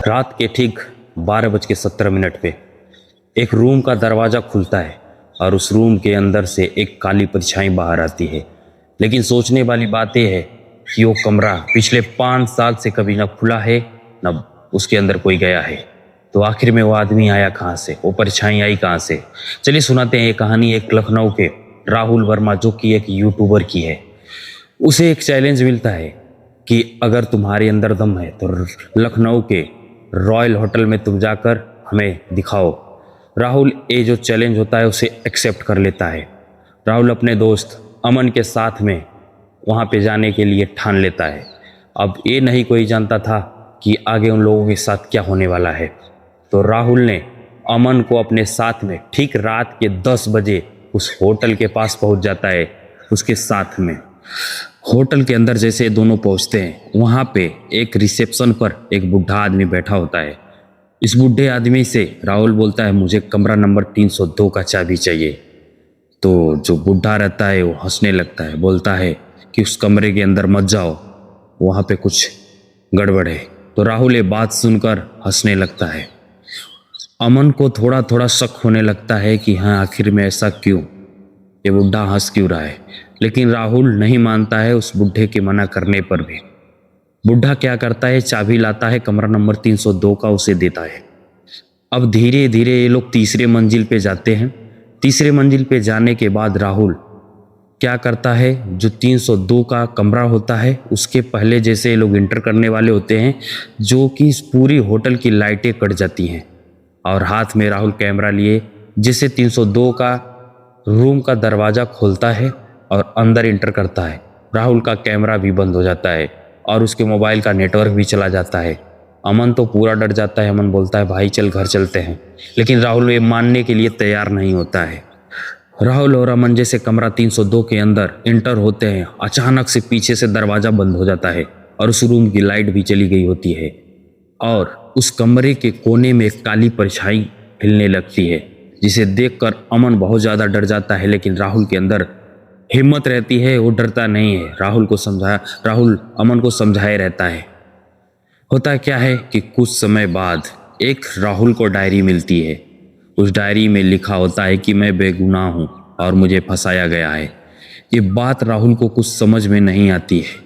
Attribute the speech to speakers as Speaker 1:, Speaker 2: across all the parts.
Speaker 1: रात के ठीक 12:17 पे एक रूम का दरवाज़ा खुलता है और उस रूम के अंदर से एक काली परछाई बाहर आती है। लेकिन सोचने वाली बात यह है कि वो कमरा पिछले 5 साल से कभी ना खुला है न उसके अंदर कोई गया है। तो आखिर में वो आदमी आया कहाँ से, वो परछाई आई कहाँ से? चलिए सुनाते हैं ये कहानी एक लखनऊ के राहुल वर्मा, जो कि एक यूट्यूबर की है। उसे एक चैलेंज मिलता है कि अगर तुम्हारे अंदर दम है तो लखनऊ के रॉयल होटल में तुम जाकर हमें दिखाओ। राहुल ये जो चैलेंज होता है उसे एक्सेप्ट कर लेता है। राहुल अपने दोस्त अमन के साथ में वहाँ पे जाने के लिए ठान लेता है। अब ये नहीं कोई जानता था कि आगे उन लोगों के साथ क्या होने वाला है। तो राहुल ने अमन को अपने साथ में ठीक रात के 10 बजे उस होटल के पास पहुँच जाता है। उसके साथ में होटल के अंदर जैसे दोनों पहुंचते हैं, वहाँ पे एक रिसेप्शन पर एक बूढ़ा आदमी बैठा होता है। इस बूढ़े आदमी से राहुल बोलता है, मुझे कमरा नंबर 302 का चाबी चाहिए। तो जो बूढ़ा रहता है वो हंसने लगता है, बोलता है कि उस कमरे के अंदर मत जाओ, वहाँ पे कुछ गड़बड़ है। तो राहुल ये बात सुनकर हंसने लगता है। अमन को थोड़ा थोड़ा शक होने लगता है कि हाँ, आखिर में ऐसा क्यों, ये बूढ़ा हंस क्यों रहा है। लेकिन राहुल नहीं मानता है उस बूढ़े के मना करने पर भी। बूढ़ा क्या करता है, चाबी लाता है, कमरा नंबर 302 का उसे देता है। अब धीरे धीरे ये लोग तीसरे मंजिल पे जाते हैं। तीसरे मंजिल पे जाने के बाद राहुल क्या करता है, जो 302 का कमरा होता है उसके पहले जैसे ये लोग इंटर करने वाले होते हैं, जो कि इस पूरी होटल की लाइटें कट जाती हैं और हाथ में राहुल कैमरा लिए जिसे 302 का रूम का दरवाज़ा खोलता है और अंदर इंटर करता है। राहुल का कैमरा भी बंद हो जाता है और उसके मोबाइल का नेटवर्क भी चला जाता है। अमन तो पूरा डर जाता है। अमन बोलता है, भाई चल घर चलते हैं। लेकिन राहुल ये मानने के लिए तैयार नहीं होता है। राहुल और अमन जैसे कमरा 302 के अंदर इंटर होते हैं, अचानक से पीछे से दरवाज़ा बंद हो जाता है और उस रूम की लाइट भी चली गई होती है और उस कमरे के कोने में एक काली परछाई हिलने लगती है, जिसे देखकर अमन बहुत ज़्यादा डर जाता है। लेकिन राहुल के अंदर हिम्मत रहती है, वो डरता नहीं है। राहुल अमन को समझाए रहता है। होता क्या है कि कुछ समय बाद एक राहुल को डायरी मिलती है। उस डायरी में लिखा होता है कि मैं बेगुनाह हूँ और मुझे फंसाया गया है। ये बात राहुल को कुछ समझ में नहीं आती है।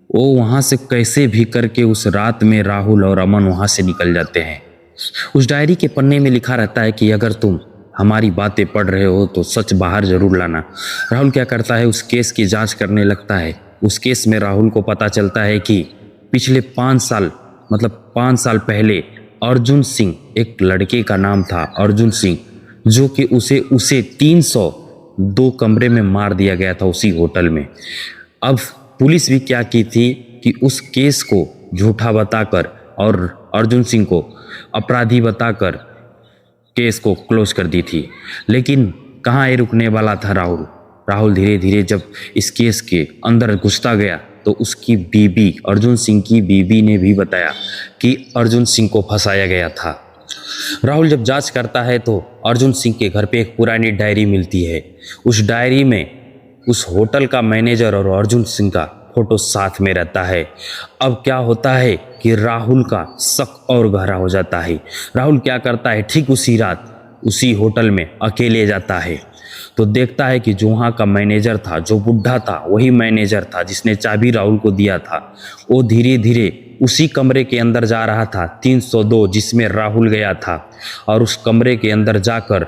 Speaker 1: वो वहाँ से कैसे भी करके उस रात में राहुल और अमन वहाँ से निकल जाते हैं। उस डायरी के पन्ने में लिखा रहता है कि अगर तुम हमारी बातें पढ़ रहे हो तो सच बाहर जरूर लाना। राहुल क्या करता है, उस केस की जांच करने लगता है। उस केस में राहुल को पता चलता है कि पिछले 5 साल मतलब 5 साल पहले अर्जुन सिंह, एक लड़के का नाम था अर्जुन सिंह, जो कि उसे 302 कमरे में मार दिया गया था उसी होटल में। अब पुलिस भी क्या की थी कि उस केस को झूठा बताकर और अर्जुन सिंह को अपराधी बताकर केस को क्लोज कर दी थी। लेकिन कहाँ ये रुकने वाला था राहुल धीरे धीरे जब इस केस के अंदर घुसता गया तो उसकी बीबी, अर्जुन सिंह की बीबी ने भी बताया कि अर्जुन सिंह को फंसाया गया था। राहुल जब जांच करता है तो अर्जुन सिंह के घर पे एक पुरानी डायरी मिलती है। उस डायरी में उस होटल का मैनेजर और अर्जुन सिंह का फोटो साथ में रहता है। अब क्या होता है कि राहुल का शक और गहरा हो जाता है। राहुल क्या करता है, ठीक उसी रात उसी होटल में अकेले जाता है तो देखता है कि जो वहाँ का मैनेजर था, जो बुढ़ा था, वही मैनेजर था जिसने चाबी राहुल को दिया था। वो धीरे धीरे उसी कमरे के अंदर जा रहा था 302 जिसमें राहुल गया था और उस कमरे के अंदर जाकर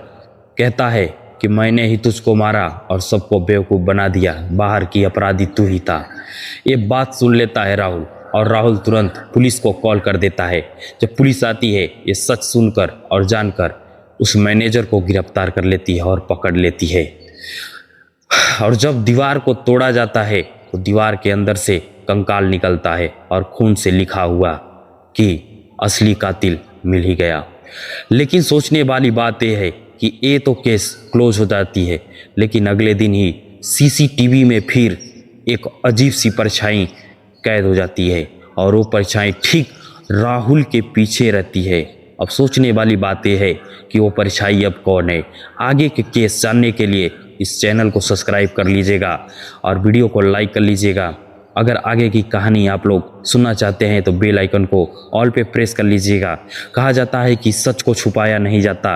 Speaker 1: कहता है कि मैंने ही तुझको मारा और सबको बेवकूफ़ बना दिया, बाहर की अपराधी तू ही था। ये बात सुन लेता है राहुल और राहुल तुरंत पुलिस को कॉल कर देता है। जब पुलिस आती है, ये सच सुनकर और जानकर उस मैनेजर को गिरफ्तार कर लेती है और पकड़ लेती है। और जब दीवार को तोड़ा जाता है तो दीवार के अंदर से कंकाल निकलता है और खून से लिखा हुआ कि असली कातिल मिल ही गया। लेकिन सोचने वाली बात यह है कि ये तो केस क्लोज हो जाती है, लेकिन अगले दिन ही सीसीटीवी में फिर एक अजीब सी परछाई कैद हो जाती है और वो परछाई ठीक राहुल के पीछे रहती है। अब सोचने वाली बात यह है कि वो परछाई अब कौन है। आगे के केस जानने के लिए इस चैनल को सब्सक्राइब कर लीजिएगा और वीडियो को लाइक कर लीजिएगा अगर आगे की कहानी आप लोग सुनना चाहते हैं तो बेल आइकन को ऑल पे प्रेस कर लीजिएगा। कहा जाता है कि सच को छुपाया नहीं जाता,